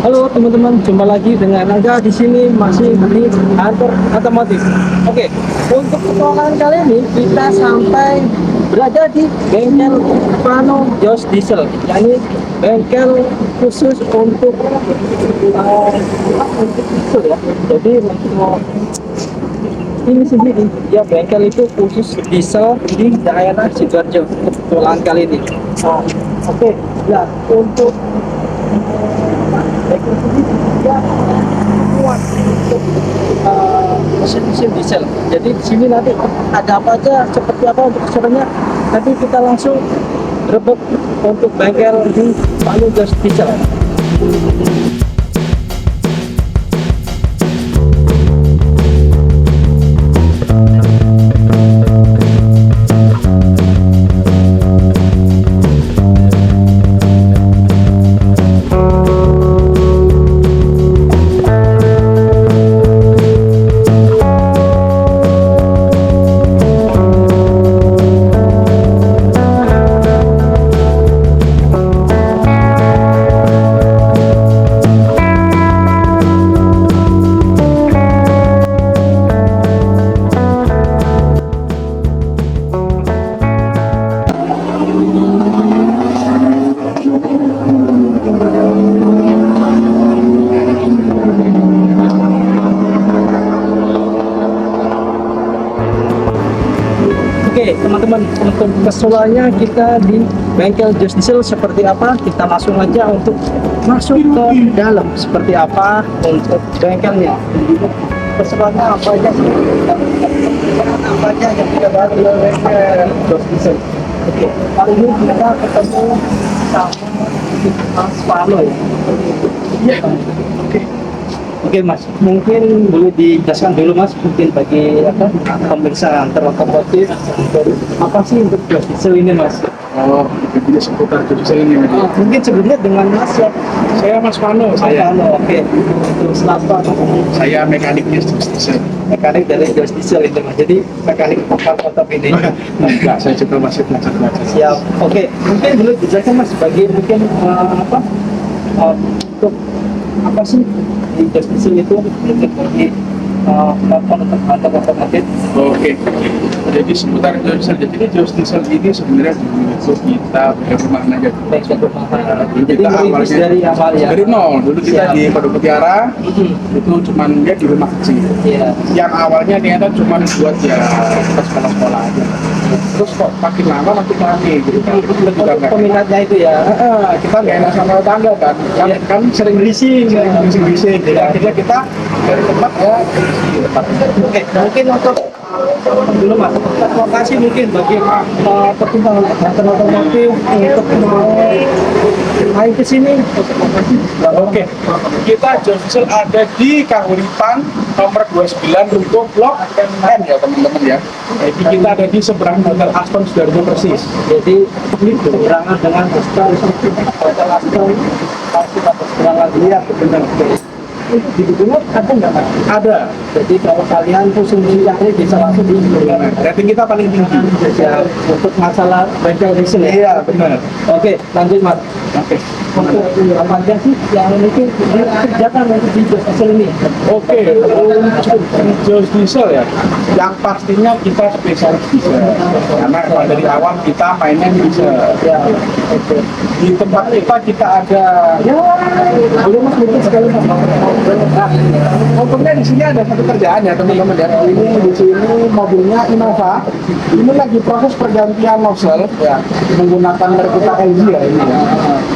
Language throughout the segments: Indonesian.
Halo teman-teman, jumpa lagi dengan Angga di sini masih di Hunter Otomotif. Oke, untuk petualangan kali ini kita sampai berada di bengkel Pano Jos Diesel, yakni bengkel khusus untuk diesel ya. Jadi untuk ini sendiri ya bengkel itu khusus diesel di daerah Sidoarjo untuk petualangan kali ini. Nah, oke, ya untuk bengkel sendiri dia muat untuk mesin-mesin diesel. Jadi di sini nanti ada apa aja, seperti apa untuk keseruannya, nanti kita langsung rebut untuk bengkel di Pano Jos Diesel. Oke teman-teman, untuk keseruannya kita di bengkel Jos Diesel seperti apa, kita langsung aja untuk masuk ke dalam seperti apa untuk bengkelnya. Keseruannya apa aja sih? Apa aja yang kita bahas di bengkel Jos Diesel. Oke, kali ini kita ketemu sama Mas Pano ya. Iya. Oke Mas, mungkin boleh dijelaskan dulu Mas, mungkin bagi pemirsa Hunter Otomotif, apa sih untuk Jos Diesel ini Mas? Oh, jadi seputar Jos Diesel ini. Mungkin sebelumnya dengan Mas ya. Saya Mas Pano, saya. Pano, oke. Terus apa? Saya mekaniknya Jos Diesel. Mekanik dari Jos Diesel itu Mas. Jadi mekanik mantap ini. Enggak, saya juga masih belajar. Siap. Oke, mungkin boleh dijelaskan Mas bagi mungkin untuk apa sih di Jos Diesel itu untuk bagi untuk Hunter Otomotif. Oke. Jadi seputar Jos Diesel. Jadi Jos Diesel ini sebenarnya dulu kita berumah aja. Bengkel rumahan. Dulu Jadi kita merintis awalnya dari awal ya. dari nol. Dulu kita Siap. di Pondok Mutiara itu cuman dia di rumah kecil. Iya. Yang awalnya ternyata cuman buat ya kita sekolah-sekolah aja. Terus kok makin lama makin rame gitu kan. Kita juga Untuk nggak peminatnya itu ya. kita nggak enak sama tetangga kan, Iya. kan sering berisik, jadi akhirnya kita dari tempat ya di tempat. Oke, mungkin untuk dulu Mas, lokasi mungkin bagi pertimbangan Hunter Otomotif untuk mau main ke sini. Oke, kita Jos Diesel ada di Kahuripan nomor 29 Ruko Blok MN ya teman-teman ya. Jadi kita ada di seberang Hotel Aston Sidoarjo persis. Jadi ini berseberangan dengan Hotel Aston, pasti atau seberangan dia benar. Itu di Gubernur ada nggak Mas? Ada. Jadi kalau kalian konsumsi cari bisa langsung di Gubernur. Rating kita paling tinggi. Ya, untuk masalah bengkel diesel ya. Iya benar. Oke, lanjut Mas. Oke. Untuk apa aja sih yang mungkin dikerjakan untuk di Jos Diesel ini? Oke, untuk Jos Diesel ya, yang pastinya kita spesialis diesel. Karena emang dari awal kita mainnya di diesel. Ya, oke. Di tempat kita ada, Ya, boleh Mas mungkin sekali Mas. nah, mobilnya di sini ada satu kerjaan ya teman-teman ya. Ini di sini mobilnya Innova. Ini lagi proses pergantian nozzle ya, menggunakan merek kita LG ya ini ya.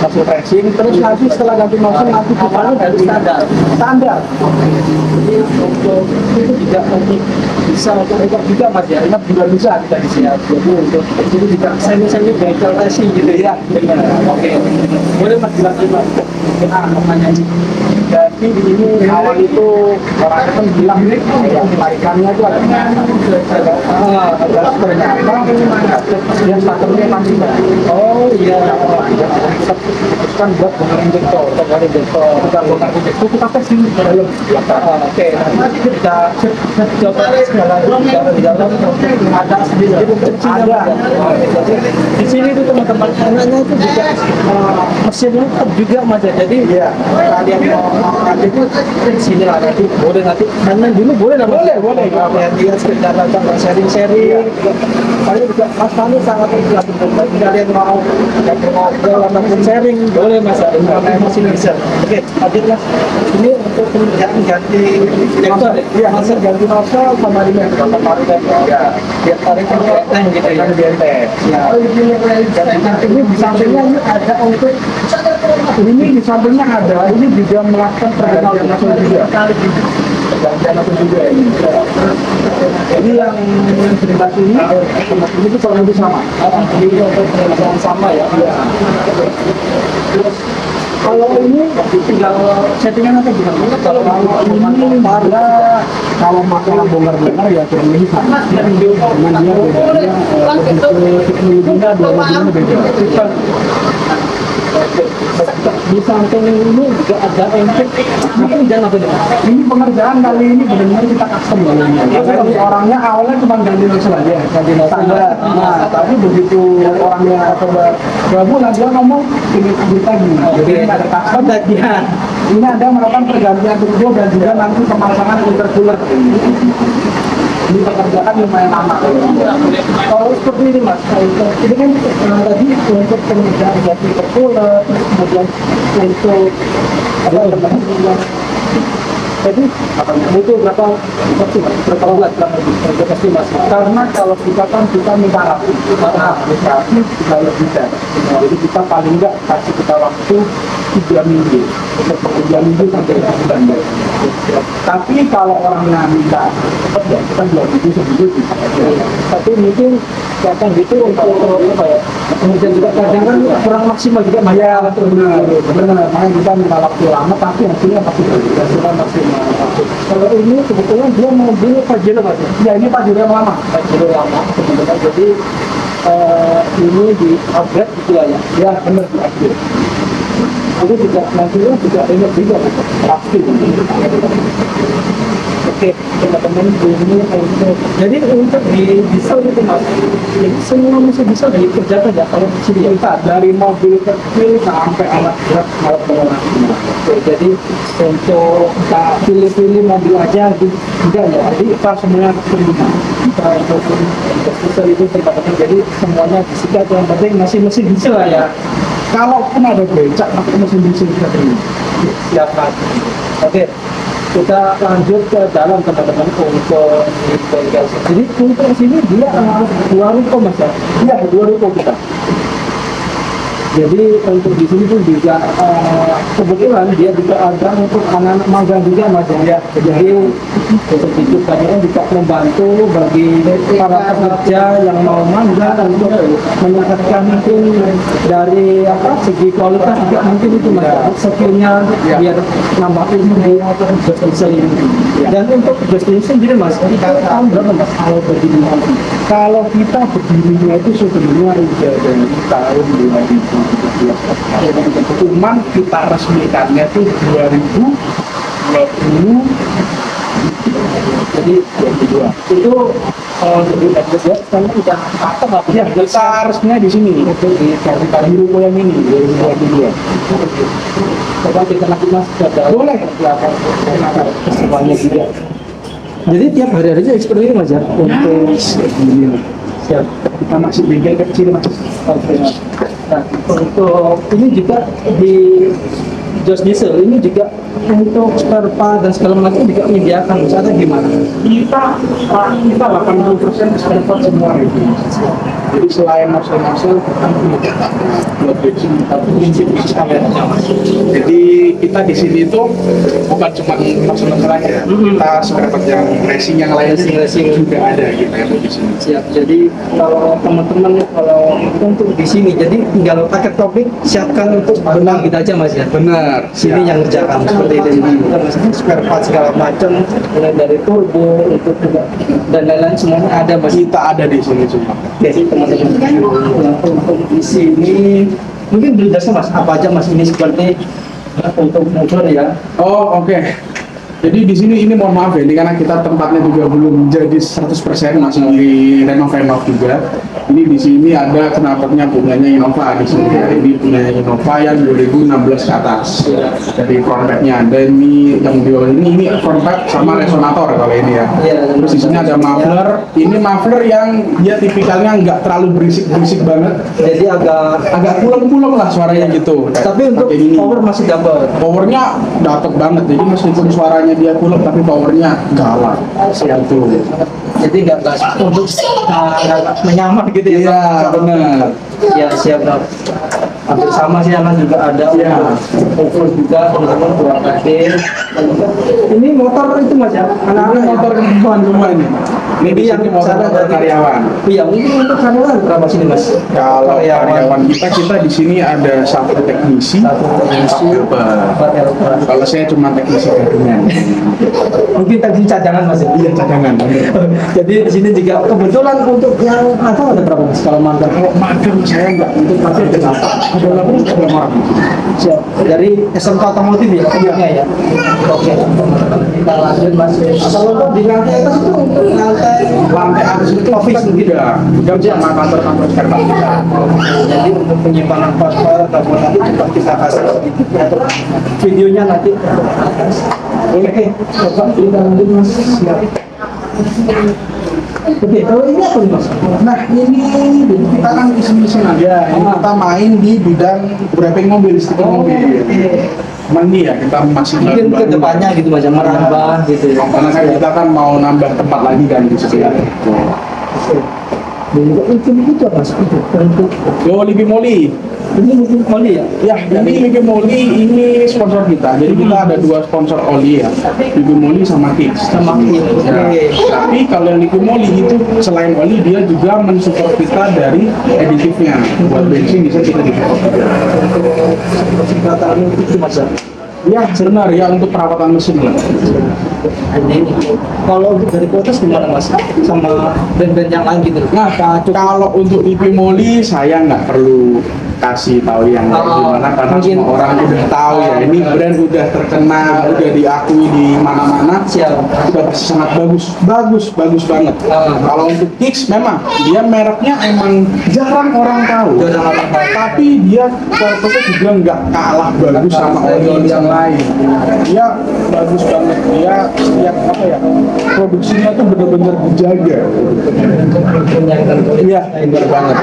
Nozzle racing. Terus nanti setelah ganti nozzle nanti kita Awalnya dari standar. standar. Jadi untuk itu tidak untuk bisa untuk rekor juga Mas ya. Ini juga bisa kita di sini. Jadi untuk jadi tidak semi bengkel racing gitu ya. Benar. Oke, boleh Mas jelasin Mas. Kita namanya ini. Jadi di ini awal itu orang kan bilang ini yang tarikannya itu ada ternyata dia starternya masih Oh iya. kita putuskan buat benerin jengkol kita benerin jengkol kita tes di dalam Oke, nanti kita coba segala di dalam ada sedikit kecil ada. Jadi di sini tuh teman-teman, anaknya itu juga mesin lengkap juga mas ya. Jadi Iya. kalian mau pakai itu sini lah nanti boleh nanti main dulu boleh lah Mas? Boleh. Ya dia sekedar datang sharing-sharing. Kalian juga Mas Fani sangat ikhlas untuk kalian mau ngobrol ataupun sharing boleh mas ya. Karena mesin bisa. Oke, lanjut mas. Ini untuk pengerjaan ganti motor. Iya, hasil ganti nozzle sama rimnya. Ya. Biar tarik yang gitu ya. Benteng. Ya. Dan ini di sampingnya ini ada untuk ini di sampingnya ada ini juga melakukan pergantian nozzle juga. Pergantian nozzle juga ini. Jadi yang sebelah sini Ini tuh kurang lebih sama. ini untuk pengerjaan sama ya. Terus kalau ini tinggal settingan apa gimana? Kalau Ini dia kalau masalah bongkar-bongkar ya kurang lebih sama. Cuman dia bedanya teknologinya dua-duanya beda. di samping ini juga ada engine. Ini jangan apa nih? Ini pengerjaan kali ini benar-benar kita custom banget. Jadi orangnya awalnya cuma ganti nozzle aja, ganti nozzle. Nah, tapi begitu orangnya coba 2 bulan dia ngomong ini lagi. Jadi ini ada custom bagian. ini ada melakukan pergantian turbo dan juga nanti pemasangan intercooler. Ini pekerjaan lumayan lama. Kalau seperti ini mas, ini kan tadi untuk pengerjaan ganti intercooler, terus kemudian untuk apa namanya? Jadi butuh berapa waktu mas? Berapa bulan untuk estimasi? Karena kalau kita minta rapi, kita lebih bisa. Jadi kita paling enggak kasih kita waktu 3 minggu, 3 minggu sampai 1 bulan. Tapi kalau orangnya minta cepat ya kita 2 minggu seminggu bisa. Tapi mungkin kadang gitu untuk apa ya? Kemudian juga kadang kan kurang maksimal juga mas. Ya benar. Makanya kita minta waktu lama, tapi hasilnya pasti berbeda. Hasilnya maksimal. Kalau ini kebetulan dia mobil Pajero mas. Ya ini Pajero yang lama. Pajero lama sebenarnya. Jadi ini di upgrade gitu lah ya. Ya benar di upgrade. Itu juga nantinya juga enak juga mas. Pasti. Oke, teman-teman ini untuk jadi untuk di diesel itu mas, jadi semua mesin diesel dikerjakan ya kalau di sini ya. Kita dari mobil kecil sampai alat berat alat berat. Oke, jadi untuk kita pilih-pilih mobil aja gitu enggak ya. Jadi Kita semuanya terima. kita untuk diesel itu teman-teman jadi semuanya disikat yang penting masih mesin diesel lah ya. Kalaupun ada becak, aku mesin diesel kita terima. Siap mas. Oke, kita lanjut ke dalam teman-teman untuk di bengkel. Jadi untuk sini dia 2 ruko mas ya. Iya, 2 ruko kita. Jadi untuk di sini pun juga kebetulan dia juga ada untuk anak-anak magang juga mas ya. Jadi untuk itu kalian juga membantu bagi para pekerja yang mau magang untuk meningkatkan mungkin dari apa segi kualitas juga mungkin itu mas ya. Skillnya biar nambah ilmu di justice ini. Dan untuk justice sendiri mas, kita tahun berapa mas kalau berdiri? Kalau kita berdirinya itu sebenarnya udah dari tahun 2013. Cuman kita resmikannya itu 2020. Jadi 22 itu lebih bagus ya, karena udah matang lah. Ya, kita resminya di sini. Itu di Di ruko yang ini 2022. coba kita nanti mas ke dalam. Boleh. Semuanya juga. Jadi tiap hari aja seperti ini mas ya untuk Ini siap. kita masih bengkel kecil mas. Oke. Nah, untuk ini juga di Jos Diesel ini juga untuk spare part dan segala macam juga menyediakan misalnya gimana? Kita 80% spare part semua itu. Jadi selain nozzle kita punya buat bensin kameranya mas. Jadi kita di sini tuh bukan cuma nozzle aja, kita spare part yang racing yang lain Racing. juga ada gitu yang di sini. Siap. Jadi kalau teman-teman kalau untuk di sini jadi tinggal pakai topik siapkan untuk berenang gitu aja mas ya. Benar. Sini yang ngerjakan seperti itu kita misalnya spare part segala macam mulai dari turbo untuk juga dan lain-lain semuanya ada mas. Kita ada di sini semua. Jadi teman-teman untuk di sini mungkin beli jasa mas apa aja mas ini seperti untuk motor ya. Oh oke. Jadi di sini ini mohon maaf ya, ini karena kita tempatnya juga belum jadi 100% masih di renov juga. Ini di sini ada knalpotnya punyanya Innova di sini. Ya. Ini punyanya Innova yang 2016 ke atas. Jadi frontbacknya ada ini yang di bawah ini frontback sama resonator kalau ini ya. Terus di sini ada muffler. Ini muffler yang dia tipikalnya nggak terlalu berisik banget. Jadi agak Pulang-pulang lah suaranya gitu. tapi untuk Pakai ini. power masih double. Powernya dapet banget, jadi meskipun suaranya dia pulang tapi powernya galak. Itu. Jadi nggak untuk menyamar gitu ya. Iya benar. Ya siap Bang. Hampir sama sih anak juga ada Iya. over juga teman-teman dua kadir. Ini motor itu Mas ya? Ini Anak-anak motor karyawan semua ini. Ini di yang sini motor sana dari karyawan. Iya, ini untuk karyawan berapa sini Mas? Kalau karyawan kita di sini ada satu teknisi, Satu teknisi, empat helper. Kalau saya cuma teknisi gabungan. Mungkin tadi cadangan Mas ya? Iya cadangan. Jadi di sini juga kebetulan untuk yang atau ada berapa Mas kalau magang? Kalau magang saya nggak untuk pakai berapa? Ada berapa orang? Siap. Dari SMK Otomotif ya? Iya ya. Oke. Kita lanjut Mas. Kalau di lantai atas itu untuk Lantai atas itu office tidak, sama kantor-kantor serba kita. jadi untuk penyimpanan paspor ataupun nanti coba kita kasih sedikit ya untuk videonya nanti. Oke, coba kita lanjut Mas. Siap. Oke, kalau ini apa nih Mas? Nah ini kita kan iseng-iseng aja, ini kita main di bidang wrapping mobil, stiker mobil. Mandi ya kita masih Mungkin ke baru-baru. depannya gitu Mas, ya, merambah gitu ya. Karena kan kita kan mau nambah tempat lagi kan di situ ya. Dan juga itu apa Mas? Itu untuk Yo Lipi Moli. ini mungkin oli ya? Ya, jadi Lipi Moli ini sponsor kita. Jadi kita ada dua sponsor oli ya, Lipi Moli sama Kicks. Sama Kicks, Ya. oke. Tapi kalau yang Lipi Moli itu selain oli dia juga mensupport kita dari aditifnya. Buat bensin bisa kita di-support juga. Singkatan itu Mas ya? Ya, benar ya untuk perawatan mesin lah. Jadi kalau untuk dari kualitas gimana Mas? Sama brand-brand yang lain gitu? Nah, kalau untuk Lipi Moli saya nggak perlu kasih tahu yang gimana karena mungkin semua orang udah tahu ya. Ini brand udah terkenal, udah diakui di mana-mana. Siap. Udah pasti sangat bagus banget. Kalau untuk Kicks memang dia mereknya emang jarang orang tahu. Jarang orang tahu. Tapi dia kualitasnya juga nggak kalah bagus sama oli yang lain. Dia bagus banget. Dia setiap apa ya produksinya tuh bener-bener dijaga. Iya, bener banget.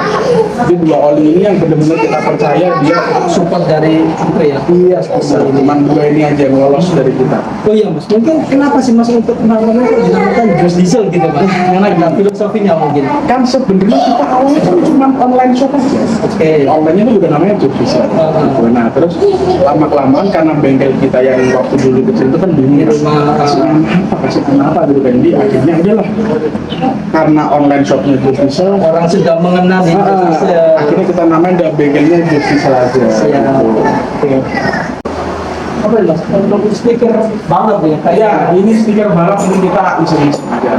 Jadi dua oli ini yang bener-bener kita percaya dia Support dari itu ya? iya cuman dua ini aja yang lolos dari kita. Oh iya Mas, mungkin kenapa sih Mas untuk namanya kok dinamakan Gas Diesel gitu Mas? Karena ada filosofinya mungkin. Kan sebenarnya kita awalnya kan cuma online shop aja. Oke. Online-nya tuh juga namanya Gas Diesel. Nah terus lama-kelamaan karena bengkel kita yang waktu dulu kecil itu kan bingung kasih kenapa gitu kan. Jadi akhirnya udahlah karena online shopnya Gas Diesel Orang sudah mengenal ini Gas Diesel. akhirnya kita namain udah bengkelnya Gas Diesel aja. Siap. Oke. Apa ya Mas? Untuk stiker balap ya? Ya, ini stiker balap ini kita iseng-iseng aja.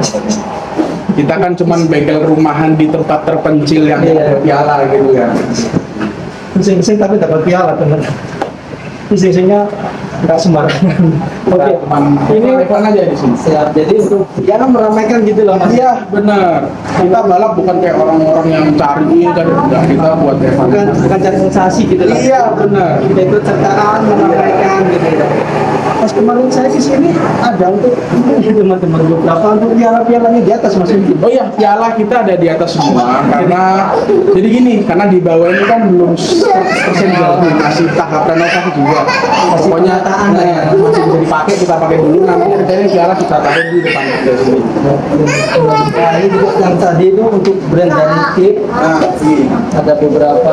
Kita kan cuman bengkel rumahan di tempat terpencil yang Iya. piala gitu ya. Sing-sing tapi dapat piala teman. Sing-singnya nggak sembarangan. Oke. Ini depan aja di sini. Siap. Jadi untuk ya meramaikan gitu loh Mas. Iya, benar. Kita balap bukan kayak orang-orang yang cari kan enggak, kita buat Bukan cari sensasi gitu loh. Iya, benar. Kita ikut sertaan meramaikan gitu ya. Pas kemarin saya ke sini ada untuk teman-teman beberapa untuk piala-pialanya di atas Mas mungkin. Oh iya, piala kita ada di atas semua karena jadi gini, karena di bawah ini kan belum 100% jadi masih tahap renovasi juga. Pokoknya penataan lah ya. masih bisa dipakai kita pakai dulu, nanti rencananya piala kita taruh di depan kita sini. Nah ini juga yang tadi itu untuk brand dari Kip Nah, ini. ada beberapa.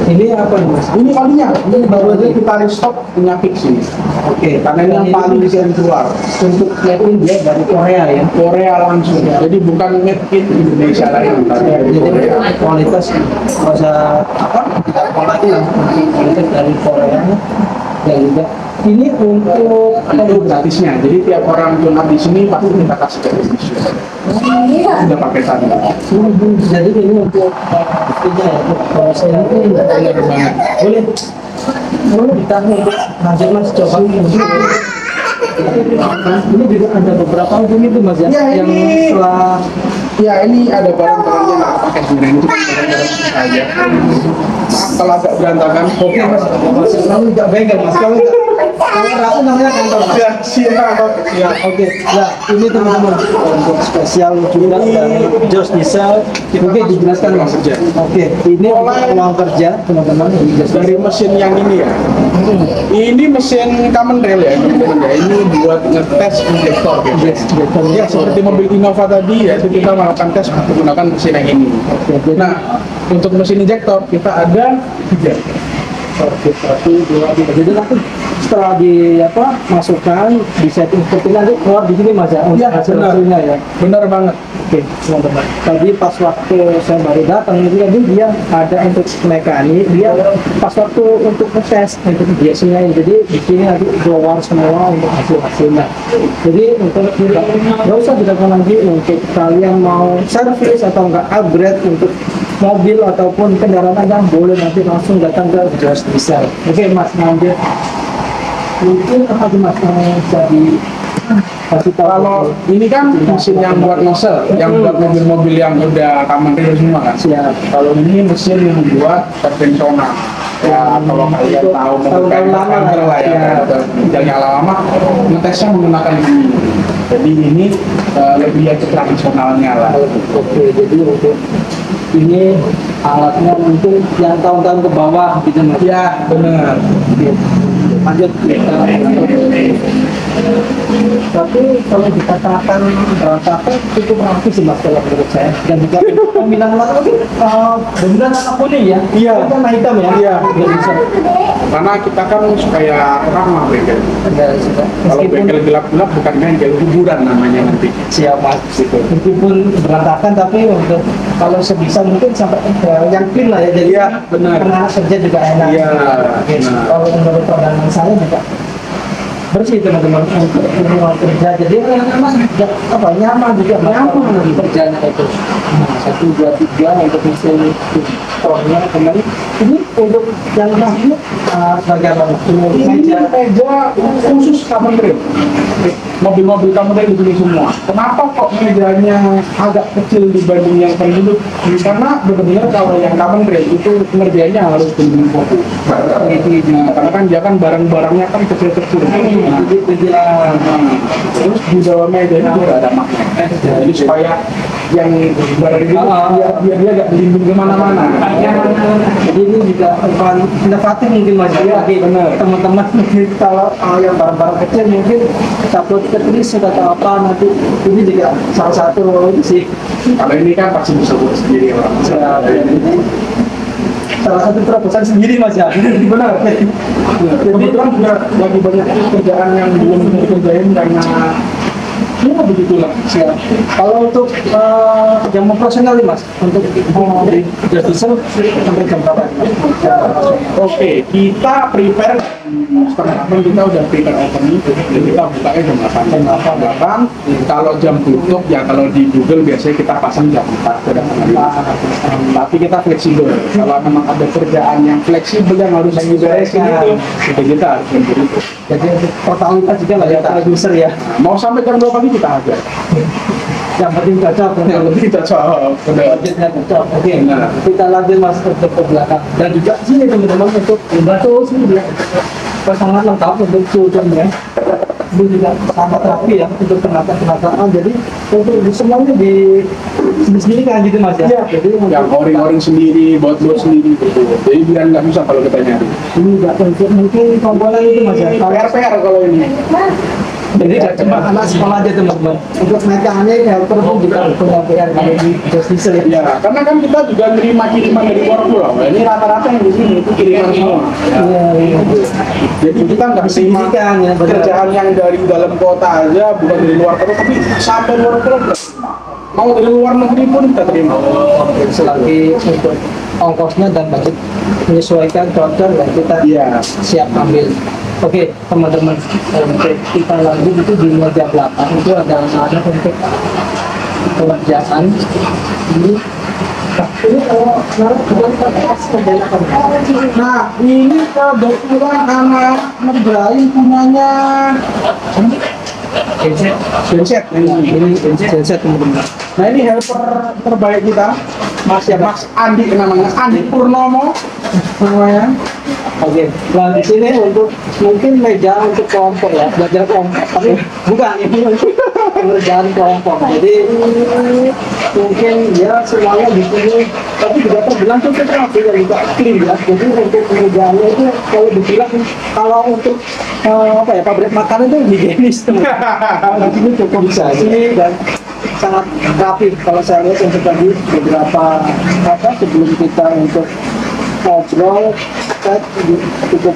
Ini apa nih Mas? Ini olinya, ini baru aja kita restock punya Kicks ini. Oke, Karena ini yang paling bisa keluar. untuk made dia dari Korea ya. Korea langsung, jadi bukan made in Indonesia lagi, tapi dari Jadi Korea. kualitas masa apa tidak mau lagi lah kualitas dari Korea dan juga ini untuk Itu gratisnya, jadi tiap orang donat di sini pasti kita kasih gratis. Sudah pakai tadi. jadi ini untuk ini ya untuk proses ini Benar banget. boleh kita untuk lanjut Mas coba Ini juga ada beberapa hubungan itu mas ya, Ya, yang ini- setelah Ya ini ada barang-barangnya nggak pakai sebenarnya itu kan barang-barang kita aja. Maaf kalau agak berantakan. Oke mas. kamu tidak bengkel mas, kamu aku namanya kantor mas. Ya siap. Ya oke, ya ini teman-teman untuk spesial juga dari Jos Diesel. Oke dijelaskan mas. Kerja. Oke, ini ruang kerja teman-teman di Jos Dari mesin yang ini ya. Ini mesin common rail ya teman-teman ya. Ini buat ngetes injektor gitu. Ya seperti mobil Innova tadi ya, itu kita melakukan tes menggunakan mesin yang ini. Jadi, Nah, untuk mesin injektor kita ada 3. oke, 1, 2, 3. Jadi nanti setelah di apa masukkan di setting seperti nanti keluar di sini mas ya untuk Ya, hasil benar. hasilnya ya. Benar banget. Oke teman-teman. Tadi pas waktu saya baru datang itu tadi dia ada untuk mekanik, dia pas waktu untuk ngetes untuk biasanya jadi di sini nanti keluar semua untuk hasilnya. Jadi untuk nggak usah dilakukan lagi untuk kalian mau servis atau nggak upgrade untuk mobil ataupun kendaraan Anda boleh nanti langsung datang ke Jos Diesel. Oke mas, lanjut. Mungkin apa tuh mas yang bisa dikasih tahu? Kalau ini kan mesin yang buat nozzle, yang buat mobil-mobil yang udah common rail semua kan. siap. Kalau ini mesin yang buat konvensional. Ya, kalau kalian tahu mobil kayak Tahun-tahun lama Panther lah ya, yang lama, ngetesnya menggunakan ini. Jadi ini lebih yang tradisionalnya lah. Oke, jadi untuk ini alatnya mungkin yang tahun-tahun ke bawah gitu mas. Ya, benar. Oke. Lanjut. Tapi kalau dikatakan berantakan cukup rapi sih mas kalau menurut saya. Dan juga pemilihan warna mungkin dominan warna kuning ya. Iya. Bukan warna hitam ya. Iya. Nggak bisa. Karena kita kan supaya ramah bengkel. Nggak bisa. Kalau Meskipun bengkel gelap-gelap bukan bengkel, kuburan namanya nanti. siap mas. Gitu. Meskipun berantakan tapi untuk kalau sebisa mungkin sampai yang clean lah ya. Jadi Iya, benar. karena kerja juga enak. Iya, Oke, benar. kalau menurut pandangan saya juga bersih teman-teman untuk ruang kerja. Jadi memang apa nyaman juga nyaman kerjanya itu. Nah, 1, 2, 3 untuk mesin kontrolnya kembali. Ini untuk yang lainnya bagian apa? Ini Ini meja. meja khusus common rail. Mobil-mobil common rail di sini semua. Kenapa kok mejanya agak kecil dibanding yang penduduk? Karena benar-benar kalau yang common rail itu pengerjaannya harus benar-benar fokus. Nah, karena kan dia kan barang-barangnya kan kecil-kecil. Nah, terus di dalam meja ini juga ada magnet. Jadi supaya yang barang ini biar dia gak dilindungi kemana-mana. Jadi ini juga bukan inovatif mungkin mas ya. Bagi teman-teman mungkin kalau yang barang-barang kecil mungkin takut tertulis atau apa nanti ini juga salah satu itu sih. Kalau ini kan pasti bisa buat sendiri orang. Ini salah satu terobosan sendiri mas ya. Benar. Kebetulan juga lagi banyak kerjaan yang belum dikerjain karena ya begitulah. Siap. Kalau untuk yang profesional nih mas, untuk di Jos Diesel sampai jam berapa? Oke, kita prepare setengah 8 kita udah prepare opening, jadi kita bukanya jam 8. Jam 8. Kalau jam tutup ya kalau di Google biasanya kita pasang jam 4 tapi kita fleksibel. Kalau memang ada kerjaan yang fleksibel yang harus diberesin itu kita harus memberi itu. Jadi untuk totalitas juga lah ya produser ya. Mau sampai jam 2 pagi kita aja. Yang penting cocok. Yang penting kita cocok. Benar. Budgetnya cocok. Oke. Nah. Kita lanjut mas untuk ke belakang. Dan juga sini teman-teman untuk batu sini dia sangat lengkap untuk cuciannya. Ini juga sangat rapi ya untuk penataan. Jadi untuk semuanya di sini kan gitu mas ya. Jadi Yang oring-oring sendiri, buat-buat sendiri gitu. Jadi biar nggak bisa kalau kita nyari. ini juga untuk mungkin komponen itu mas ya. PR kalau ini. Jadi tidak cuma anak sekolah aja teman-teman. Untuk mekanik helper pun juga punya PR kalau di Jos Diesel ya. Ya, karena kan kita juga nerima kiriman dari luar pulau. Ini rata-rata yang di sini itu kiriman semua. Iya, iya. Jadi kita nggak terima Pendidikan ya, benar. kerjaan yang dari dalam kota aja, bukan dari luar kota, tapi sampai luar pulau kita terima. Mau dari luar negeri pun kita terima. Selagi untuk ongkosnya dan budget menyesuaikan cocok dan kita Iya. siap ambil. Oke teman-teman, kita lanjut itu di meja belakang itu ada untuk pekerjaan ini Ini kalau naruh bukan pas kerjaan apa? Nah, ini kebetulan anak ngerjain punyanya Genset. Ini genset teman-teman. Nah, ini helper terbaik kita, Mas Andi namanya, Andi Purnomo namanya. Oke, nah di sini untuk mungkin meja untuk kelompok ya, belajar kelompok, tapi bukan ini untuk pengerjaan kelompok. Jadi mungkin ya semuanya di sini, tapi juga terbilang cukup rapi dan juga clean ya. Jadi untuk pengerjaannya itu kalau dibilang kalau untuk apa ya pabrik makanan itu higienis teman. Di sini cukup bersih dan sangat rapi. Kalau saya lihat untuk tadi beberapa apa sebelum kita untuk ngobrol kita cukup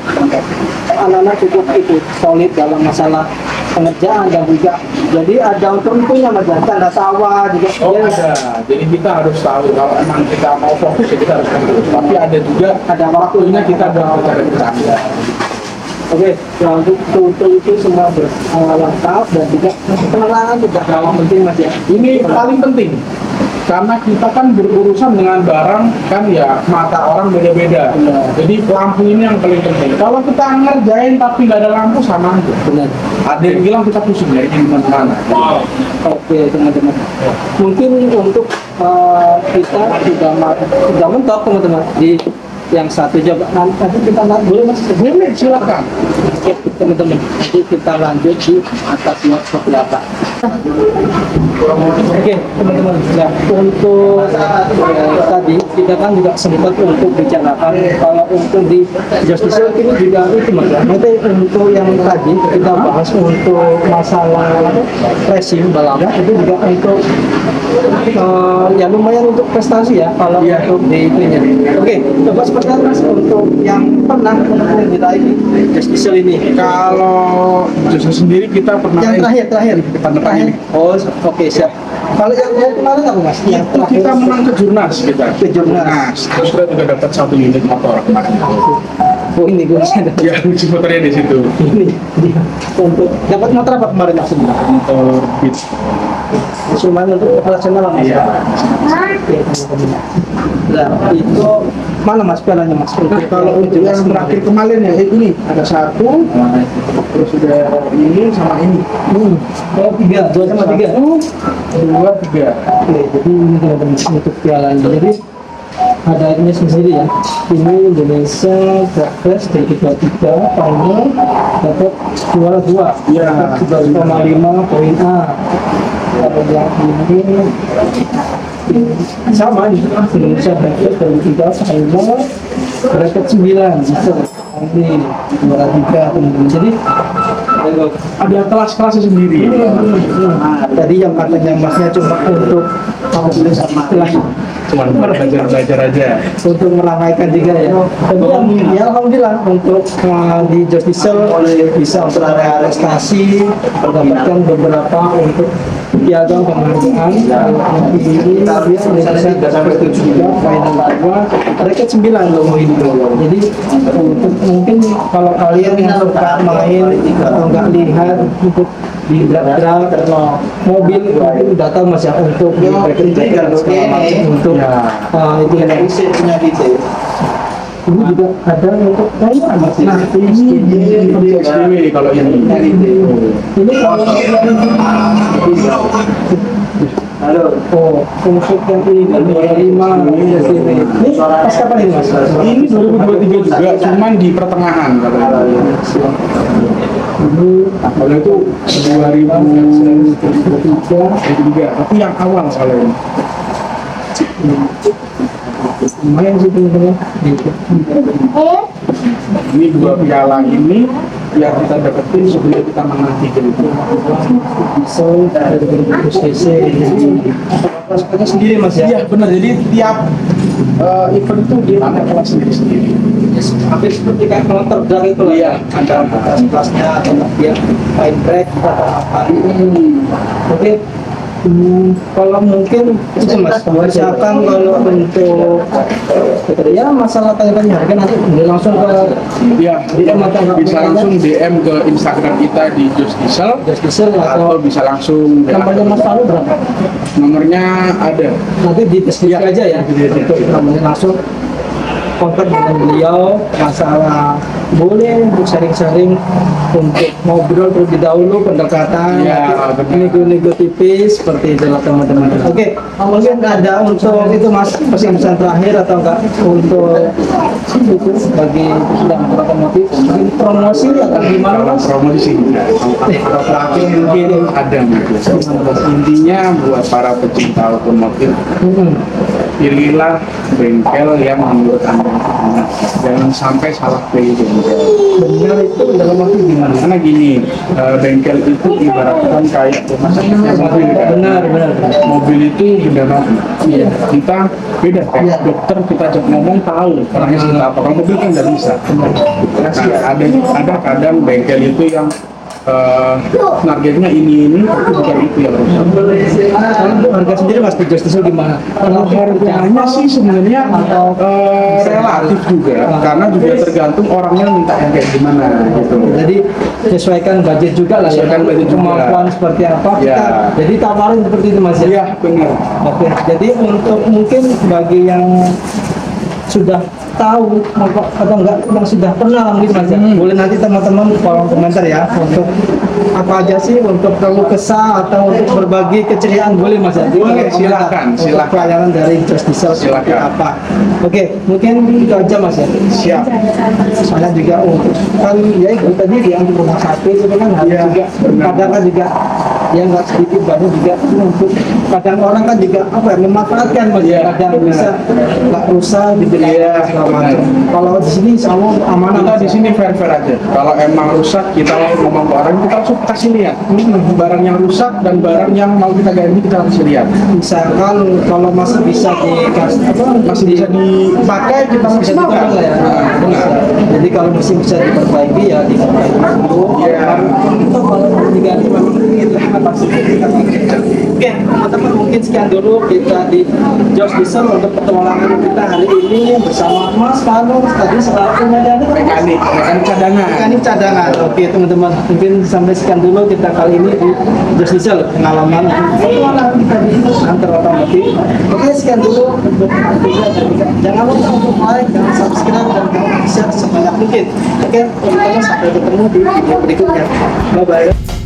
anak-anak cukup itu solid dalam masalah pengerjaan dan juga jadi ada untungnya mas ya tanda sawah juga Ada. Jadi kita harus tahu kalau emang kita mau fokus ya kita harus fokus. Tapi ada juga ada waktunya kita ada cara bercanda. oke ya untuk itu semua lengkap dan juga penerangan juga yang penting mas ya Ini paling penting karena kita kan berurusan dengan barang kan ya mata orang beda-beda. Benar. Jadi lampu ini yang paling penting. Kalau kita ngerjain tapi nggak ada lampu sama aja. benar. Ada yang bilang kita pusing ya ini gimana? Oke teman-teman mungkin untuk kita sudah mentok teman-teman di yang satu coba nanti kita lihat boleh mas Boleh silakan. oke teman-teman nanti kita lanjut di atasnya seperti apa oke teman-teman ya untuk tadi kita kan juga sempat untuk bicarakan kalau untuk di justice ini juga itu mas ya nanti untuk yang tadi kita bahas untuk masalah racing balap itu juga untuk ya lumayan untuk prestasi ya kalau Iya. untuk di itunya oke coba seperti apa mas untuk yang pernah menempuh diraih di justice ini Kalau justru sendiri kita pernah yang terakhir kita terakhir. oh oke siap kalau yang kemarin apa mas yang Itu kita menang ke Jurnas kita. Ke Jurnas. Nah, terus kita juga dapat 1 unit motor kemarin. oh ini gue ada Ya, uji motornya di situ. ini dia untuk dapat motor apa kemarin maksudnya Motor Beat. cuma untuk operasional mas Iya. Oke, teman-teman. Nah itu mana mas pialanya mas untuk Kalau untuk yang terakhir kemarin ya ini ada 1, terus udah ini sama ini. oh 3 2 sama 3 1, 2, 3. Oke, jadi ini teman-teman untuk pialanya. Jadi ada ini sendiri ya. Ini Indonesia Dragres dari 23 final dapat juara 2. Iya. 11,5 poin A. Kalau yang ini sama Indonesia Dragres dari 3 final bracket 9 bisa ini juara 3 teman-teman. Jadi Ada kelas-kelasnya sendiri. nah, tadi yang katanya masnya cuma untuk istilah Cuman belajar aja. untuk meramaikan juga ya. Tapi ya alhamdulillah untuk di Justice bisa untuk area prestasi mendapatkan beberapa untuk piagam penghargaan ini dia Indonesia juga final 2 bracket 9 loh ini. Jadi untuk mungkin kalau kalian yang suka main atau nggak lihat untuk di drag mobil mungkin udah tahu mas ya untuk di bracket dan segala macam untuk itu yang ini juga ada untuk Nah, ini di XDW kalau ini. ini kalau halo oh untuk yang ini 25 ini pas kapan ini mas Ini 2023 juga, cuman di pertengahan kalau ini. Kalau itu 2023, tapi yang awal kalau ini. lumayan sih teman-teman Ini 2 piala ini yang kita dapetin sebelum kita menang 3 itu. so dari berbagai cc kelasnya sendiri mas ya Iya benar, jadi tiap event itu dia ada kelas sendiri-sendiri. hampir seperti kayak motor drag itu lah ya ada kelas-kelasnya atau dia fine break atau apa oke Kalau mungkin itu mas, misalkan kalau untuk ya masalah tanya-tanya harga nanti langsung ke Ya, DM atau nggak bisa apa-apa langsung DM ke Instagram kita di Just Diesel Just Diesel atau atau bisa langsung namanya Mas Falu berapa? nomornya ada. Nanti di deskripsi aja ya untuk namanya langsung kontak dengan beliau masalah boleh untuk sharing-sharing untuk ngobrol terlebih dahulu pendekatan Ya, nanti benar. nego-nego tipis seperti itulah teman-teman. Oke, mungkin ada untuk itu mas pesan-pesan terakhir atau enggak untuk itu bagi sedang otomotif mungkin promosi atau gimana Kalau mas? promosi kalau terakhir mungkin ada intinya buat para pecinta otomotif, Hmm. pilihlah bengkel yang menurut anda benar. Jangan sampai salah pilih bengkel. Benar itu dalam arti gimana? Karena gini, bengkel itu ibaratkan kayak rumah sakitnya mobil kan. Benar, benar. Mobil itu benda mati. Iya. Kita beda kayak dokter kita ajak ngomong tahu orangnya seperti apa. Kalau mobil kan nggak bisa. Nah, ada kadang bengkel itu yang targetnya ini tapi bukan itu yang rusak. Kalau untuk harga sendiri mas Just Diesel gimana? Kalau harganya sih sebenarnya relatif juga, karena juga tergantung orangnya minta yang kayak gimana gitu. Jadi sesuaikan budget juga lah Sesuaikan budget juga. kemampuan seperti apa Ya. kita jadi tawarin seperti itu mas ya. Iya benar. Oke, jadi untuk mungkin bagi yang sudah tahu atau enggak yang sudah pernah mungkin mas ya, boleh nanti teman-teman kolom komentar ya untuk apa aja sih untuk keluh kesah atau untuk berbagi keceriaan boleh mas ya. Di Boleh, kolom komentar. silakan, Untuk silakan. pelayanan dari Just Diesel seperti Silakan. apa. Oke, mungkin itu aja mas ya. Siap. Soalnya juga untuk kan ya itu tadi yang di rumah sakit itu kan harus Iya, juga benar. kadang kan juga ya nggak sedikit banyak juga untuk kadang orang kan juga apa ya memanfaatkan mas Iya, kadang benar. bisa nggak rusak dibeli Iya, segala benar. macam. Kalau di sini insya Allah amanah Kita Mas, di ya. sini fair aja. Kalau emang rusak, kita langsung ngomong ke orang, kita langsung kasih lihat. Barang yang rusak dan barang yang mau kita ganti kita kasih lihat. Misalkan kalau masih bisa dikasih apa Masih bisa dipakai, kita bisa maksimalkan. ditolong lah ya. Nah, benar. Jadi kalau masih bisa diperbaiki ya diperbaiki dulu. Iya. Atau kalau mau diganti memang itu pasti kita pakai. Oke, teman-teman mungkin sekian dulu kita di Just Diesel untuk petualangan kita hari ini bersama Mas Fanu tadi selaku Mekanik cadangan. mekanik cadangan. Oke teman-teman, mungkin sampai sekian dulu kita kali ini di Just Diesel pengalaman petualangan kita di antar otomotif. Oke sekian dulu untuk video dan juga jangan lupa untuk like dan subscribe dan share sebanyak mungkin. Oke teman-teman sampai ketemu di video berikutnya. Bye bye.